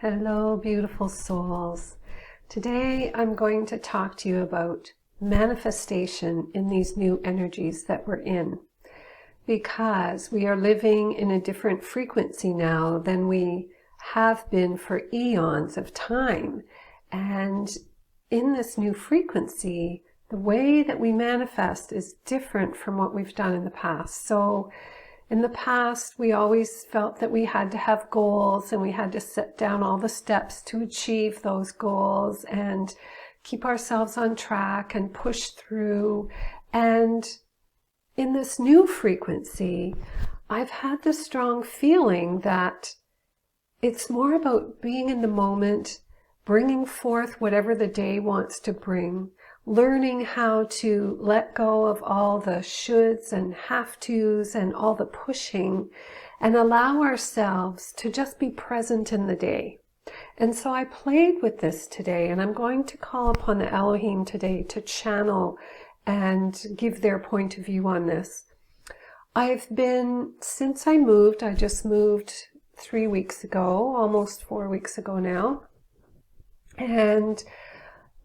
Hello, beautiful souls. Today I'm going to talk to you about manifestation in these new energies that we're in, because we are living in a different frequency now than we have been for eons of time. And in this new frequency, the way that we manifest is different from what we've done in the past. So in the past, we always felt that we had to have goals and we had to set down all the steps to achieve those goals and keep ourselves on track and push through. And in this new frequency, I've had the strong feeling that it's more about being in the moment, bringing forth whatever the day wants to bring, learning how to let go of all the shoulds and have-tos and all the pushing and allow ourselves to just be present in the day. And so I played with this today, and I'm going to call upon the Elohim today to channel and give their point of view on this. Since I just moved 3 weeks ago, almost 4 weeks ago now, and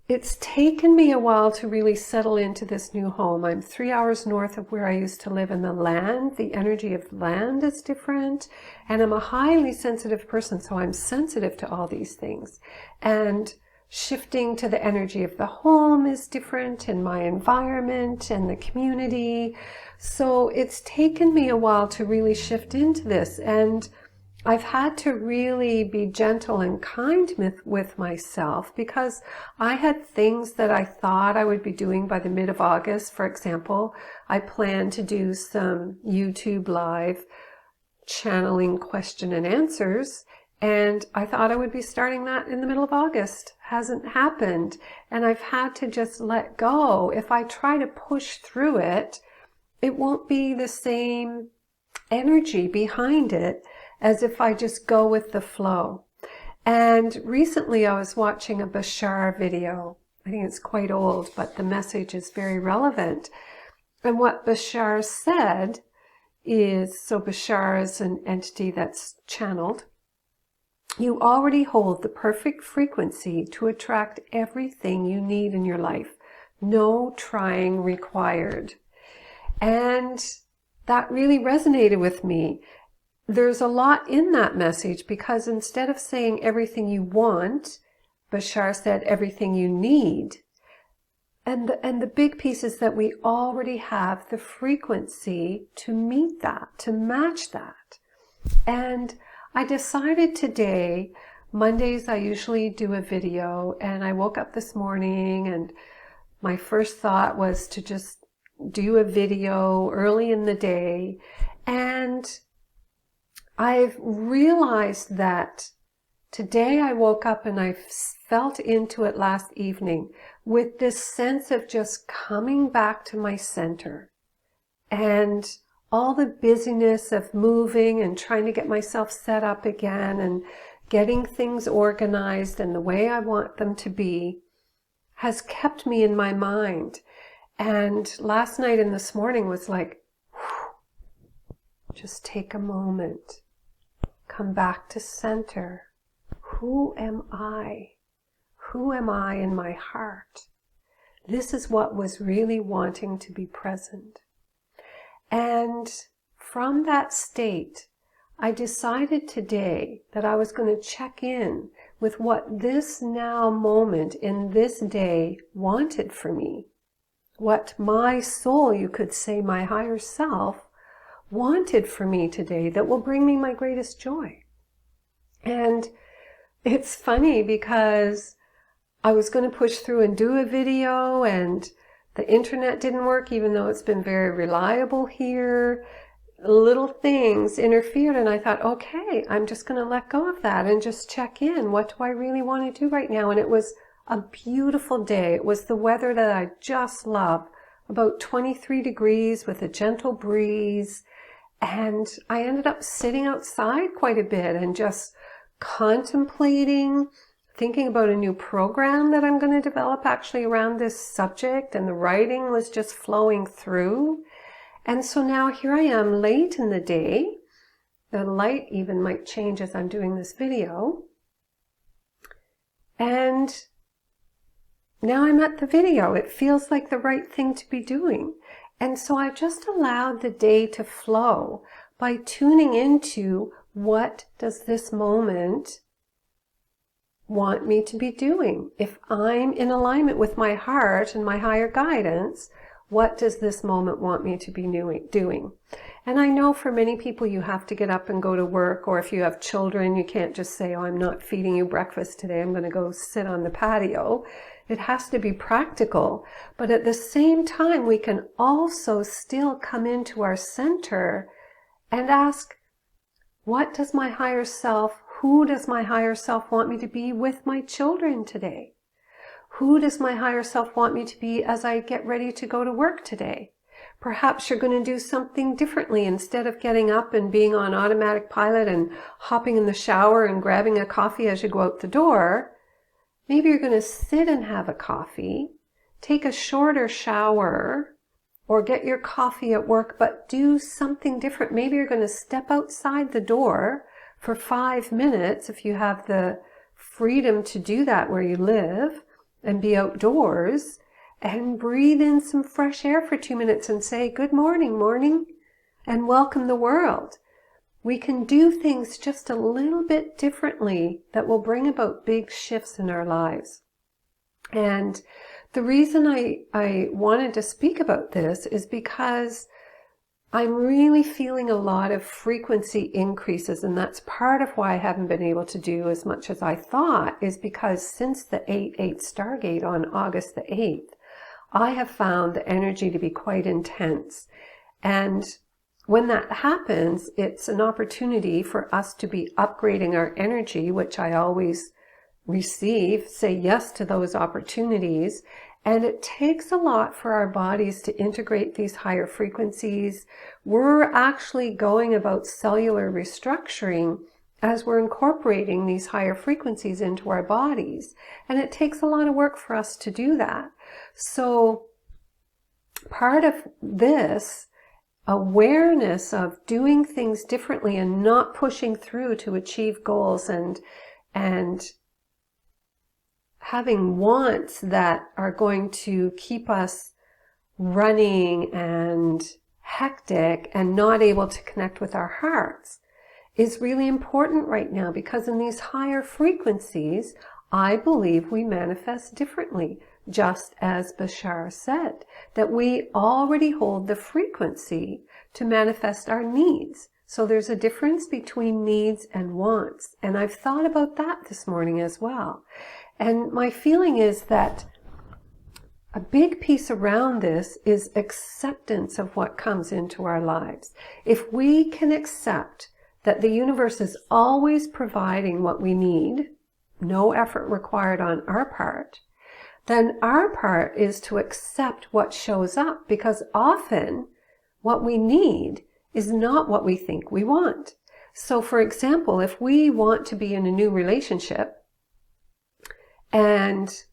it's taken me a while to really settle into this new home. I'm 3 hours north of where I used to live, in the land. The energy of land is different, and I'm a highly sensitive person, so I'm sensitive to all these things. And shifting to the energy of the home is different in my environment and the community. So it's taken me a while to really shift into this, and I've had to really be gentle and kind with myself, because I had things that I thought I would be doing by the mid of August. For example, I plan to do some YouTube live channeling question and answers, and I thought I would be starting that in the middle of August. Hasn't happened, and I've had to just let go. If I try to push through it, it won't be the same energy behind it as if I just go with the flow. And recently I was watching a Bashar video. I think it's quite old, but the message is very relevant. And what Bashar said is, so Bashar is an entity that's channeled. You already hold the perfect frequency to attract everything you need in your life. No trying required. And that really resonated with me. There's a lot in that message, because instead of saying everything you want, Bashar said everything you need. And the big piece is that we already have the frequency to meet that, to match that. And I decided today, Mondays I usually do a video, and I woke up this morning and my first thought was to just do a video early in the day. And I've realized that today I woke up and I felt into it last evening with this sense of just coming back to my center, and all the busyness of moving and trying to get myself set up again and getting things organized and the way I want them to be has kept me in my mind. And last night and this morning was like, just take a moment. Come back to center. Who am I? Who am I in my heart? This is what was really wanting to be present. And from that state, I decided today that I was going to check in with what this now moment in this day wanted for me. What my soul, you could say my higher self, wanted for me today that will bring me my greatest joy. And it's funny, because I was going to push through and do a video, and the internet didn't work, even though it's been very reliable here. Little things interfered, and I thought, okay, I'm just going to let go of that and just check in. What do I really want to do right now? And it was a beautiful day. It was the weather that I just love. About 23 degrees with a gentle breeze. And I ended up sitting outside quite a bit and just contemplating, thinking about a new program that I'm going to develop actually around this subject, and the writing was just flowing through. And so now here I am late in the day. The light even might change as I'm doing this video. And now I'm at the video. It feels like the right thing to be doing. And so I've just allowed the day to flow by tuning into what does this moment want me to be doing? If I'm in alignment with my heart and my higher guidance, what does this moment want me to be doing? And I know for many people you have to get up and go to work, or if you have children, you can't just say, oh, I'm not feeding you breakfast today, I'm going to go sit on the patio. It has to be practical. But at the same time, we can also still come into our center and ask, what does my higher self, who does my higher self want me to be with my children today? Who does my higher self want me to be as I get ready to go to work today? Perhaps you're going to do something differently. Instead of getting up and being on automatic pilot and hopping in the shower and grabbing a coffee as you go out the door, maybe you're going to sit and have a coffee, take a shorter shower, or get your coffee at work, but do something different. Maybe you're going to step outside the door for 5 minutes if you have the freedom to do that where you live, and be outdoors and breathe in some fresh air for 2 minutes and say, good morning, morning, and welcome the world. We can do things just a little bit differently that will bring about big shifts in our lives. And the reason I wanted to speak about this is because I'm really feeling a lot of frequency increases, and that's part of why I haven't been able to do as much as I thought, is because since the 8/8 Stargate on August the 8th, I have found the energy to be quite intense. And when that happens, it's an opportunity for us to be upgrading our energy, which I always receive, say yes to those opportunities. And it takes a lot for our bodies to integrate these higher frequencies. We're actually going about cellular restructuring as we're incorporating these higher frequencies into our bodies. And it takes a lot of work for us to do that. So part of this awareness of doing things differently and not pushing through to achieve goals and having wants that are going to keep us running and hectic and not able to connect with our hearts is really important right now, because in these higher frequencies, I believe we manifest differently, just as Bashar said, that we already hold the frequency to manifest our needs. So there's a difference between needs and wants. And I've thought about that this morning as well. And my feeling is that a big piece around this is acceptance of what comes into our lives. If we can accept that the universe is always providing what we need, no effort required on our part, then our part is to accept what shows up, because often what we need is not what we think we want. So for example, if we want to be in a new relationship, and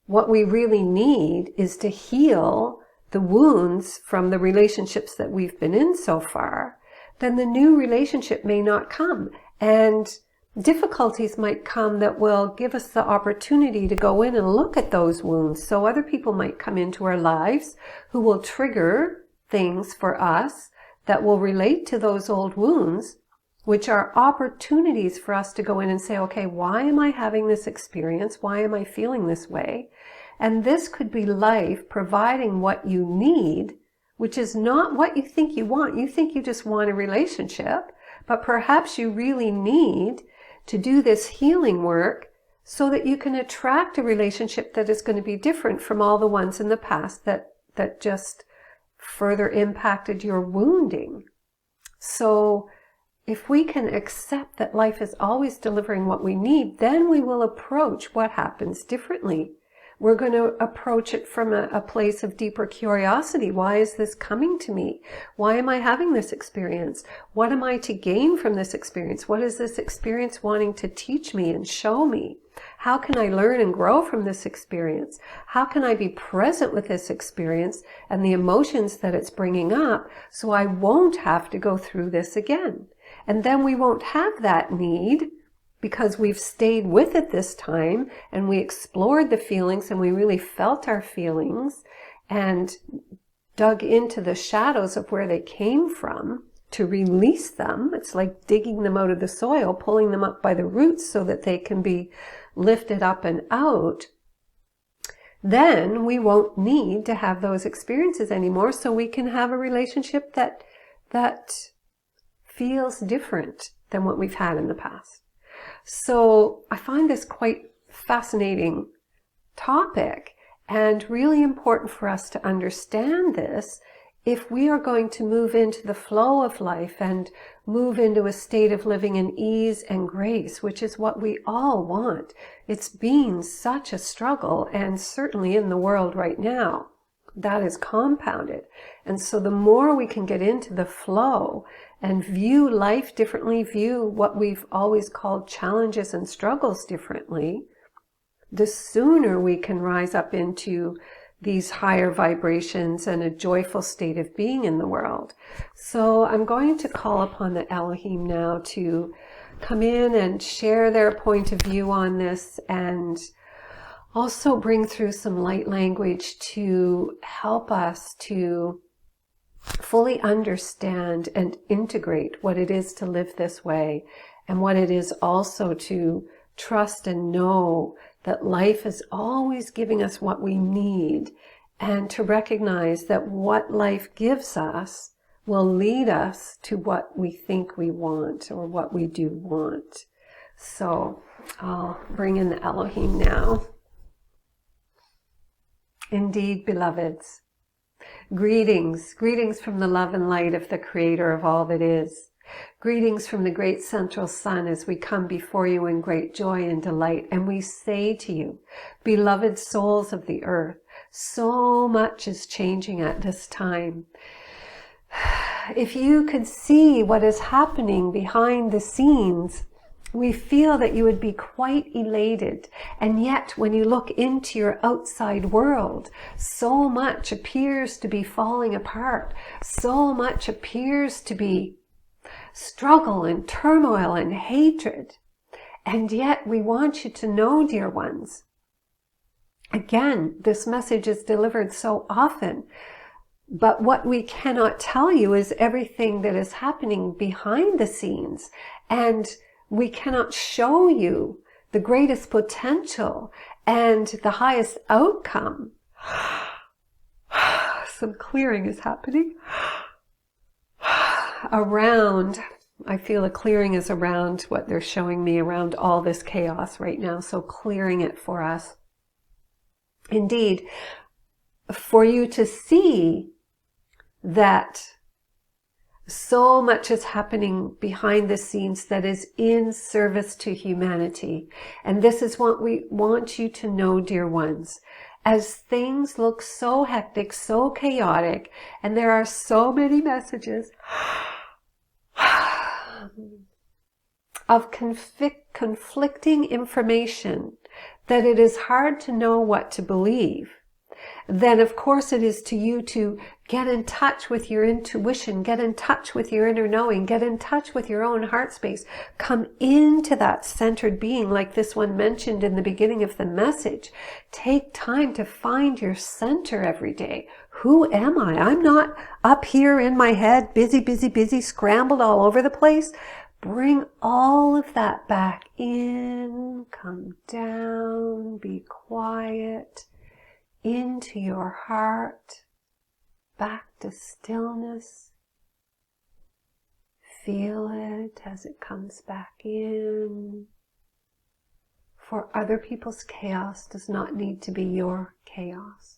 what we really need is to heal the wounds from the relationships that we've been in so far, then the new relationship may not come. And difficulties might come that will give us the opportunity to go in and look at those wounds. So other people might come into our lives who will trigger things for us that will relate to those old wounds, which are opportunities for us to go in and say, okay, why am I having this experience? Why am I feeling this way? And this could be life providing what you need, which is not what you think you want. You think you just want a relationship, but perhaps you really need to do this healing work so that you can attract a relationship that is going to be different from all the ones in the past that just further impacted your wounding. So if we can accept that life is always delivering what we need, then we will approach what happens differently. We're going to approach it from a place of deeper curiosity. Why is this coming to me? Why am I having this experience? What am I to gain from this experience? What is this experience wanting to teach me and show me? How can I learn and grow from this experience? How can I be present with this experience and the emotions that it's bringing up so I won't have to go through this again? And then we won't have that need, because we've stayed with it this time and we explored the feelings and we really felt our feelings and dug into the shadows of where they came from to release them. It's like digging them out of the soil, pulling them up by the roots so that they can be lifted up and out. Then we won't need to have those experiences anymore, so we can have a relationship that feels different than what we've had in the past. So I find this quite fascinating topic and really important for us to understand this if we are going to move into the flow of life and move into a state of living in ease and grace, which is what we all want. It's been such a struggle, and certainly in the world right now, that is compounded. And so the more we can get into the flow and view life differently, view what we've always called challenges and struggles differently, the sooner we can rise up into these higher vibrations and a joyful state of being in the world. So I'm going to call upon the Elohim now to come in and share their point of view on this, and also bring through some light language to help us to fully understand and integrate what it is to live this way, and what it is also to trust and know that life is always giving us what we need, and to recognize that what life gives us will lead us to what we think we want or what we do want. So I'll bring in the Elohim now. Indeed, beloveds, greetings from the love and light of the Creator of all that is. Greetings from the great central sun as we come before you in great joy and delight. And we say to you, beloved souls of the earth, so much is changing at this time. If you could see what is happening behind the scenes, we feel that you would be quite elated. And yet, when you look into your outside world, so much appears to be falling apart. So much appears to be struggle and turmoil and hatred. And yet we want you to know, dear ones, again, this message is delivered so often, but what we cannot tell you is everything that is happening behind the scenes, and we cannot show you the greatest potential and the highest outcome. Some clearing is happening around. I feel a clearing is around what they're showing me around all this chaos right now. So clearing it for us. Indeed, for you to see that so much is happening behind the scenes that is in service to humanity. And this is what we want you to know, dear ones. As things look so hectic, so chaotic, and there are so many messages of conflicting information that it is hard to know what to believe, then of course it is to you to get in touch with your intuition, get in touch with your inner knowing, get in touch with your own heart space, come into that centered being like this one mentioned in the beginning of the message. Take time to find your center every day. Who am I? I'm not up here in my head, busy, scrambled all over the place. Bring all of that back in, come down, be quiet, into your heart, back to stillness. Feel it as it comes back in. For other people's chaos does not need to be your chaos.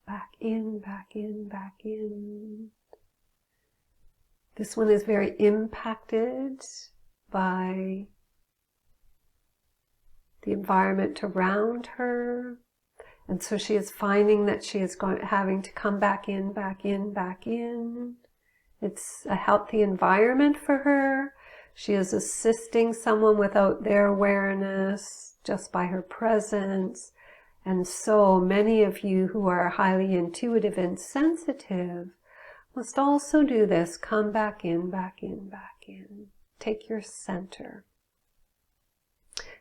Back in, back in, back in. This one is very impacted by the environment around her. And so she is finding that she is having to come back in, back in, back in. It's a healthy environment for her. She is assisting someone without their awareness, just by her presence. And so many of you who are highly intuitive and sensitive must also do this. Come back in, back in, back in. Take your center.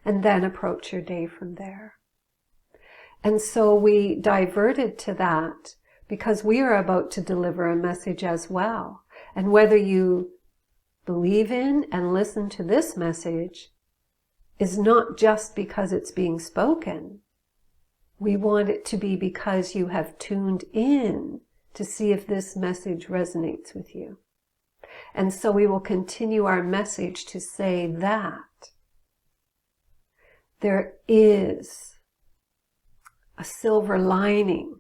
and then approach your day from there. And so we diverted to that because we are about to deliver a message as well. And whether you believe in and listen to this message is not just because it's being spoken. We want it to be because you have tuned in to see if this message resonates with you. And so we will continue our message to say that there is a silver lining.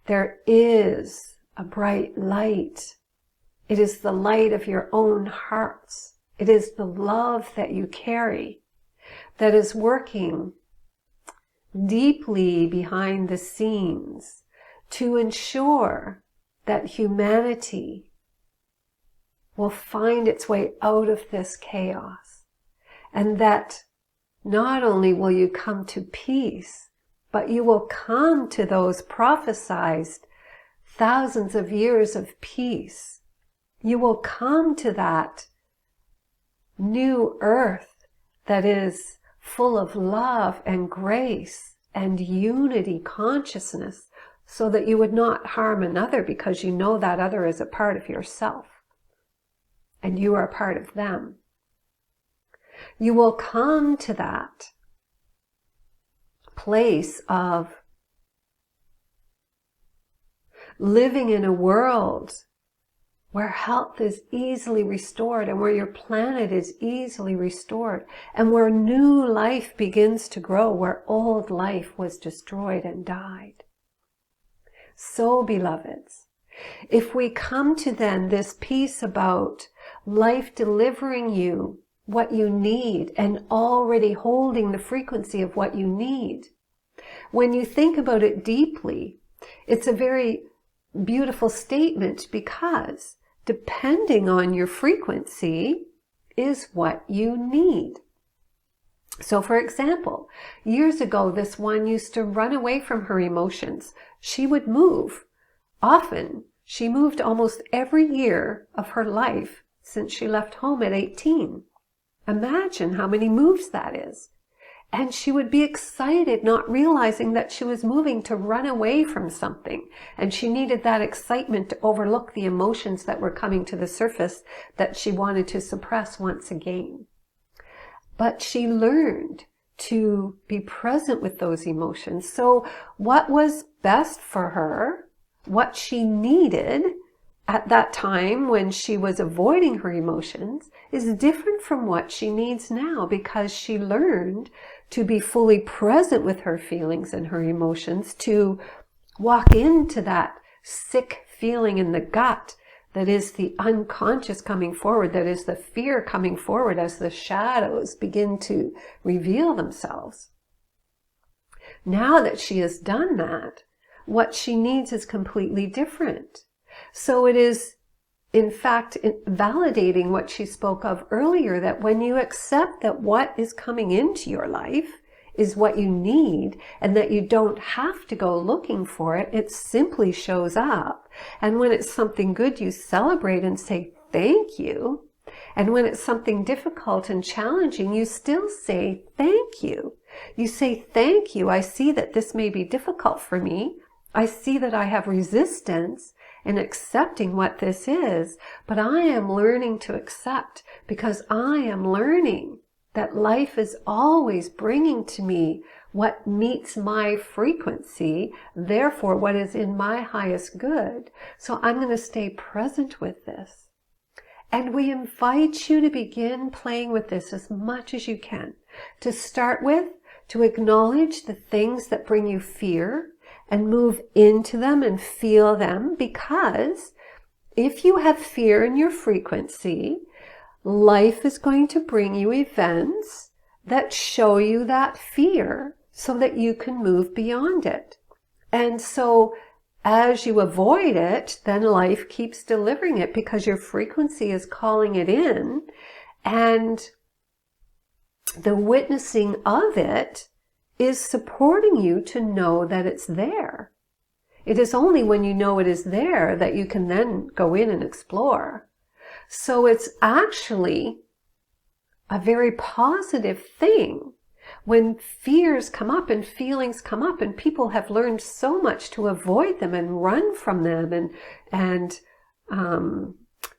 There is a bright light. It is the light of your own hearts. It is the love that you carry that is working deeply behind the scenes to ensure that humanity will find its way out of this chaos, and that not only will you come to peace, but you will come to those prophesized thousands of years of peace. You will come to that new earth that is full of love and grace and unity consciousness, so that you would not harm another because you know that other is a part of yourself and you are a part of them. You will come to that place of living in a world where health is easily restored and where your planet is easily restored and where new life begins to grow, where old life was destroyed and died. So, beloveds, if we come to then this piece about life delivering you what you need and already holding the frequency of what you need, when you think about it deeply, it's a very beautiful statement, because depending on your frequency is what you need. So for example, years ago, this one used to run away from her emotions. She would move. Often, she moved almost every year of her life since she left home at 18. Imagine how many moves that is. And she would be excited, not realizing that she was moving to run away from something. And she needed that excitement to overlook the emotions that were coming to the surface that she wanted to suppress once again. But she learned to be present with those emotions. So what was best for her, what she needed at that time when she was avoiding her emotions, is different from what she needs now, because she learned to be fully present with her feelings and her emotions, to walk into that sick feeling in the gut that is the unconscious coming forward, that is the fear coming forward as the shadows begin to reveal themselves. Now that she has done that, what she needs is completely different. So it is, in fact, validating what she spoke of earlier, that when you accept that what is coming into your life is what you need, and that you don't have to go looking for it, it simply shows up. And when it's something good, you celebrate and say thank you. And when it's something difficult and challenging, you still say thank you. You say thank you. I see that this may be difficult for me. I see that I have resistance in accepting what this is, but I am learning to accept, because I am learning that life is always bringing to me what meets my frequency, therefore what is in my highest good. So I'm going to stay present with this. And we invite you to begin playing with this as much as you can. To start with, to acknowledge the things that bring you fear and move into them and feel them, because if you have fear in your frequency, life is going to bring you events that show you that fear so that you can move beyond it. And so as you avoid it, then life keeps delivering it, because your frequency is calling it in, and the witnessing of it is supporting you to know that it's there. It is only when you know it is there that you can then go in and explore. So it's actually a very positive thing. When fears come up and feelings come up and people have learned so much to avoid them and run from them and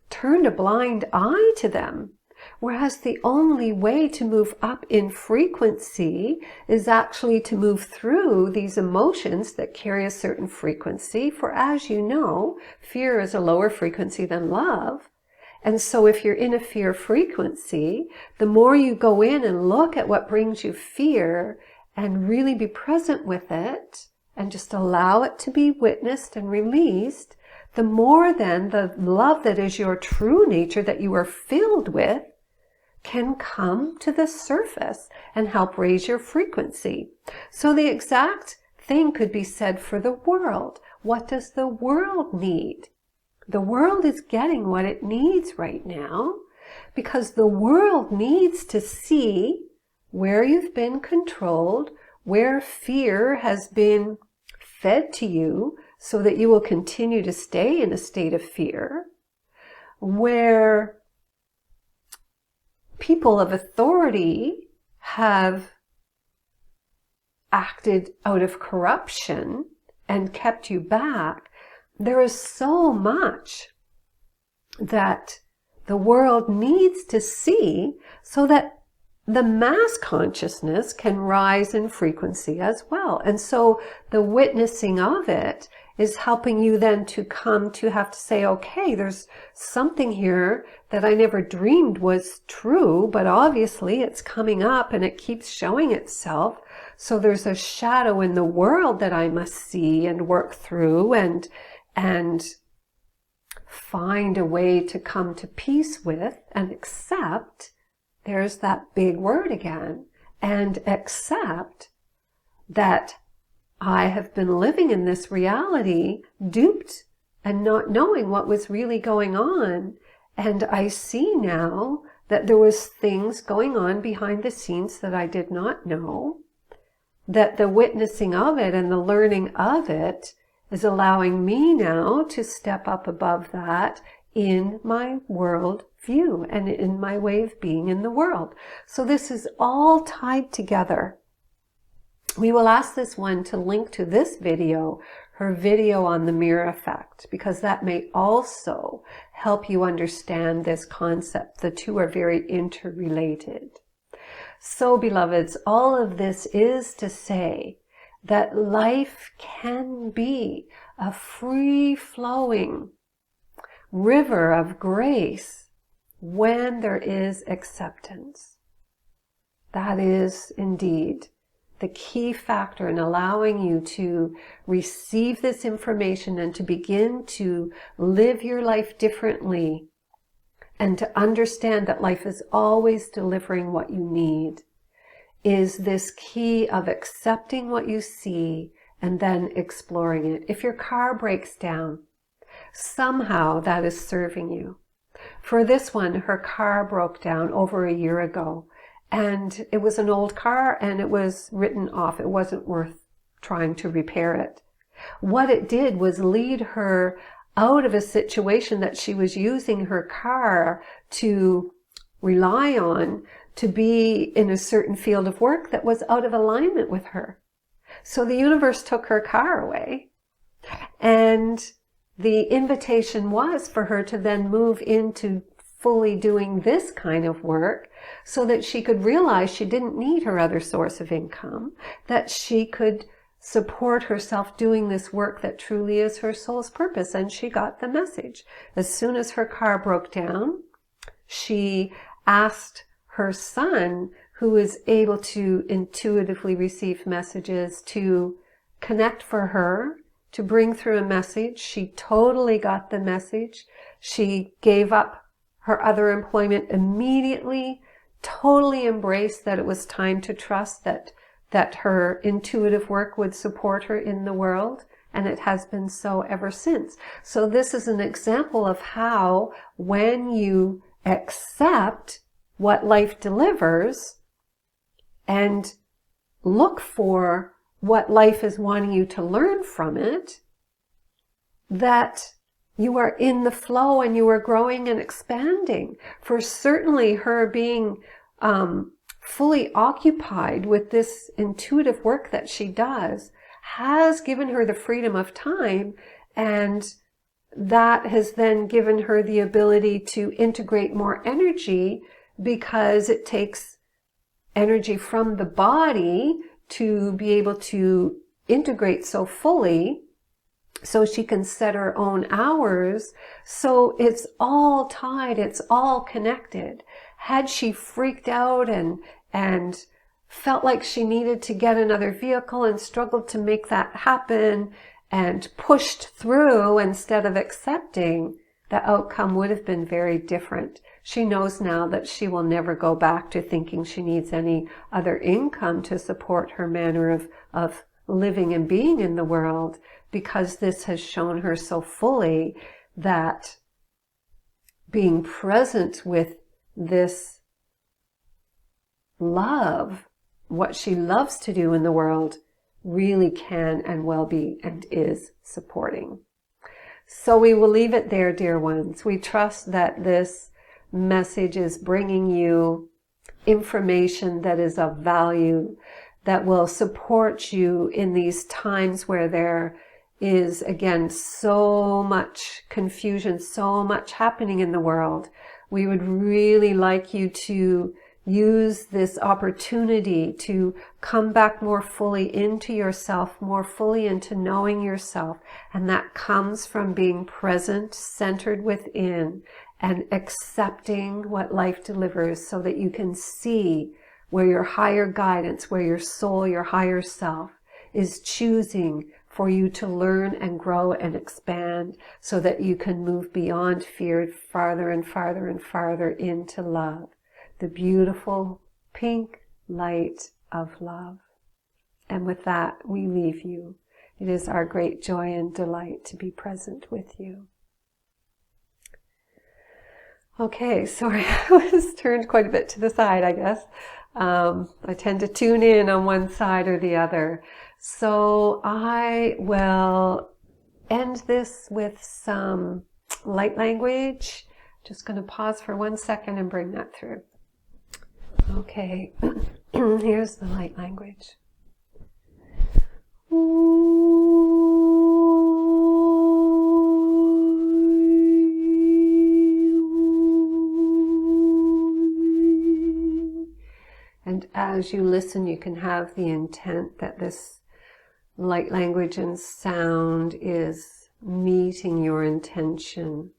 turned a blind eye to them. Whereas the only way to move up in frequency is actually to move through these emotions that carry a certain frequency. For as you know, fear is a lower frequency than love. And so if you're in a fear frequency, the more you go in and look at what brings you fear and really be present with it and just allow it to be witnessed and released, the more then the love that is your true nature that you are filled with can come to the surface and help raise your frequency. So the exact thing could be said for the world. What does the world need? The world is getting what it needs right now because the world needs to see where you've been controlled, where fear has been fed to you so that you will continue to stay in a state of fear, where people of authority have acted out of corruption and kept you back. There is so much that the world needs to see so that the mass consciousness can rise in frequency as well. And so the witnessing of it is helping you then to come to have to say, okay, there's something here that I never dreamed was true, but obviously it's coming up and it keeps showing itself. So there's a shadow in the world that I must see and work through and find a way to come to peace with and accept. There's that big word again. And accept that I have been living in this reality, duped and not knowing what was really going on. And I see now that there was things going on behind the scenes that I did not know, that the witnessing of it and the learning of it is allowing me now to step up above that in my world view and in my way of being in the world. So this is all tied together. We will ask this one to link to this video, her video on the mirror effect, because that may also help you understand this concept. The two are very interrelated. So, beloveds, all of this is to say that life can be a free-flowing river of grace when there is acceptance. That is indeed the key factor in allowing you to receive this information and to begin to live your life differently and to understand that life is always delivering what you need, is this key of accepting what you see and then exploring it. If your car breaks down, somehow that is serving you. For this one, her car broke down over a year ago, and it was an old car and it was written off. It wasn't worth trying to repair it. What it did was lead her out of a situation that she was using her car to rely on to be in a certain field of work that was out of alignment with her. So the universe took her car away, and the invitation was for her to then move into fully doing this kind of work so that she could realize she didn't need her other source of income, that she could support herself doing this work that truly is her soul's purpose. And she got the message. As soon as her car broke down, she asked her son, who is able to intuitively receive messages, to connect for her, to bring through a message. She totally got the message. She gave up her other employment immediately, totally embraced that it was time to trust that her intuitive work would support her in the world, and it has been so ever since. So this is an example of how, when you accept what life delivers and look for what life is wanting you to learn from it, that you are in the flow and you are growing and expanding. For certainly her being fully occupied with this intuitive work that she does has given her the freedom of time, and that has then given her the ability to integrate more energy, because it takes energy from the body to be able to integrate so fully, so she can set her own hours. So it's all tied, it's all connected. Had she freaked out and felt like she needed to get another vehicle and struggled to make that happen and pushed through instead of accepting, the outcome would have been very different. She knows now that she will never go back to thinking she needs any other income to support her manner of living and being in the world, because this has shown her so fully that being present with this love, what she loves to do in the world, really can and will be and is supporting. So we will leave it there, dear ones. We trust that this message is bringing you information that is of value, that will support you in these times where there is, again, so much confusion, so much happening in the world. We would really like you to use this opportunity to come back more fully into yourself, more fully into knowing yourself. And that comes from being present, centered within, and accepting what life delivers, so that you can see where your higher guidance, where your soul, your higher self is choosing for you to learn and grow and expand, so that you can move beyond fear, farther and farther and farther into love. The beautiful pink light of love. And with that, we leave you. It is our great joy and delight to be present with you. Okay, sorry, I was turned quite a bit to the side, I guess. I tend to tune in on one side or the other. So I will end this with some light language. Just going to pause for 1 second and bring that through. Okay, here's the light language. And as you listen, you can have the intent that this light language and sound is meeting your intention.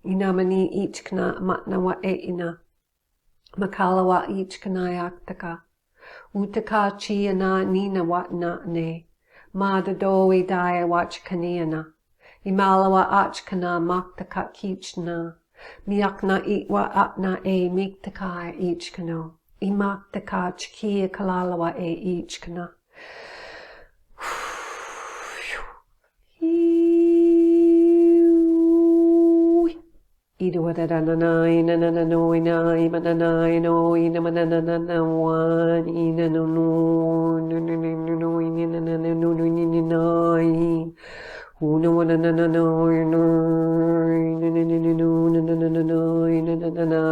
Inamani each kana matnawa eina. Makalawa each kanayaktaka. Utaka chiana nina watna ne. Ma the doe dia watch kaniana. Imalawa achkana maktaka kichna. Miakna itwa atna e miktaka each kano. Imaktaka chkia kalalawa e each kana. Iduadananai nananoi nai mananai no inamanana one inano nananoi nananoi uno nananoi nananoi nananoi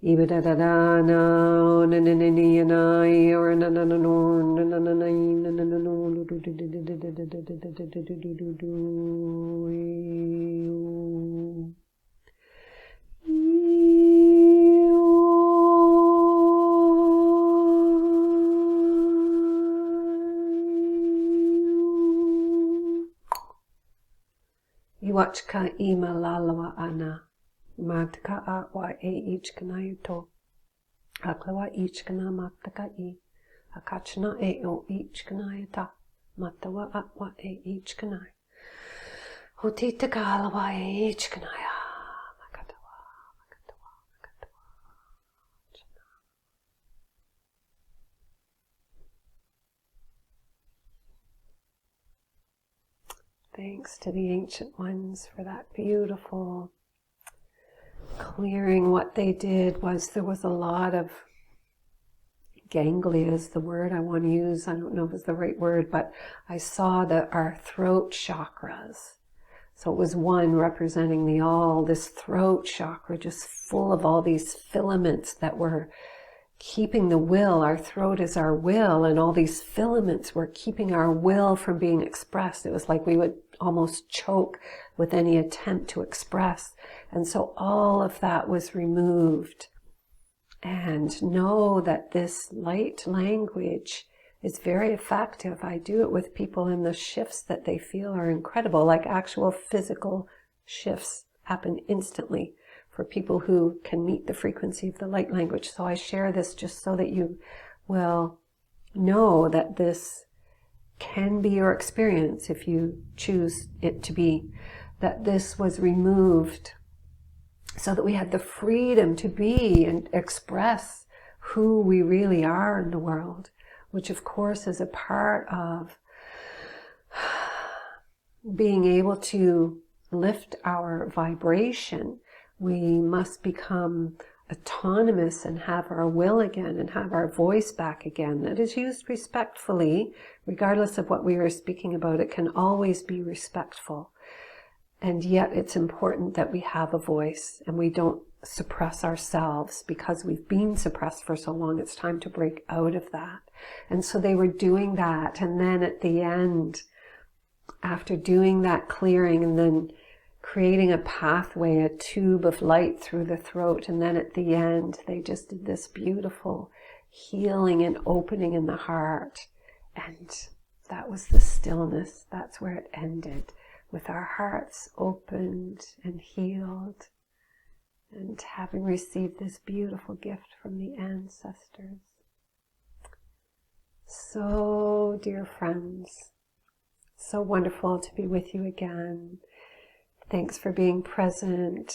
Ibadadana, nananani, or nanananor, Iwachka imalalawa ana. Magdaka wa ichkanayuto. Aklawa ichkana magdaka I. Akachna o ichkanayata. Matawa atwa ichkanay. Hotitagalawa ichkanaya. Thanks to the ancient ones for that beautiful clearing. What they did was there was a lot of ganglia is the word I want to use. I don't know if it's the right word, but I saw that our throat chakras. So it was one representing the all, this throat chakra just full of all these filaments that were keeping the will. Our throat is our will, and all these filaments were keeping our will from being expressed. It was like we would almost choke with any attempt to express. And so all of that was removed. And know that this light language is very effective. I do it with people, and the shifts that they feel are incredible, like actual physical shifts happen instantly for people who can meet the frequency of the light language. So I share this just so that you will know that this can be your experience if you choose it to be, that this was removed so that we had the freedom to be and express who we really are in the world, which of course is a part of being able to lift our vibration. We must become autonomous and have our will again and have our voice back again that is used respectfully, regardless of what we are speaking about. It can always be respectful. And yet it's important that we have a voice and we don't suppress ourselves because we've been suppressed for so long. It's time to break out of that. And so they were doing that. And then at the end, after doing that clearing and then creating a pathway, a tube of light through the throat, and then at the end, they just did this beautiful healing and opening in the heart. And that was the stillness. That's where it ended, with our hearts opened and healed and having received this beautiful gift from the ancestors. So, dear friends, so wonderful to be with you again. Thanks for being present,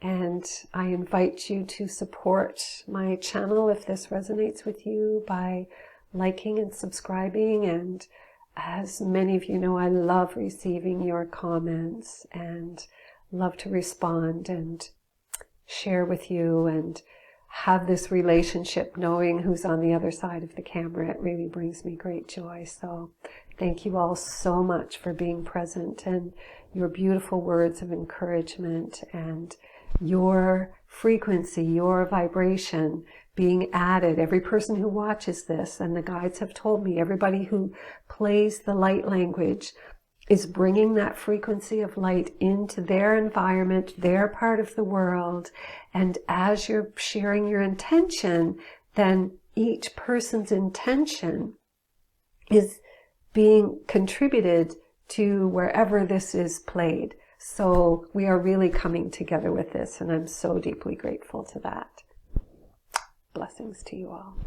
and I invite you to support my channel if this resonates with you by liking and subscribing. And as many of you know, I love receiving your comments and love to respond and share with you and have this relationship, knowing who's on the other side of the camera. It really brings me great joy. So thank you all so much for being present and your beautiful words of encouragement and your frequency, your vibration being added. Every person who watches this, and the guides have told me, everybody who plays the light language is bringing that frequency of light into their environment, their part of the world. And as you're sharing your intention, then each person's intention is being contributed to wherever this is played. So we are really coming together with this, and I'm so deeply grateful to that. Blessings to you all.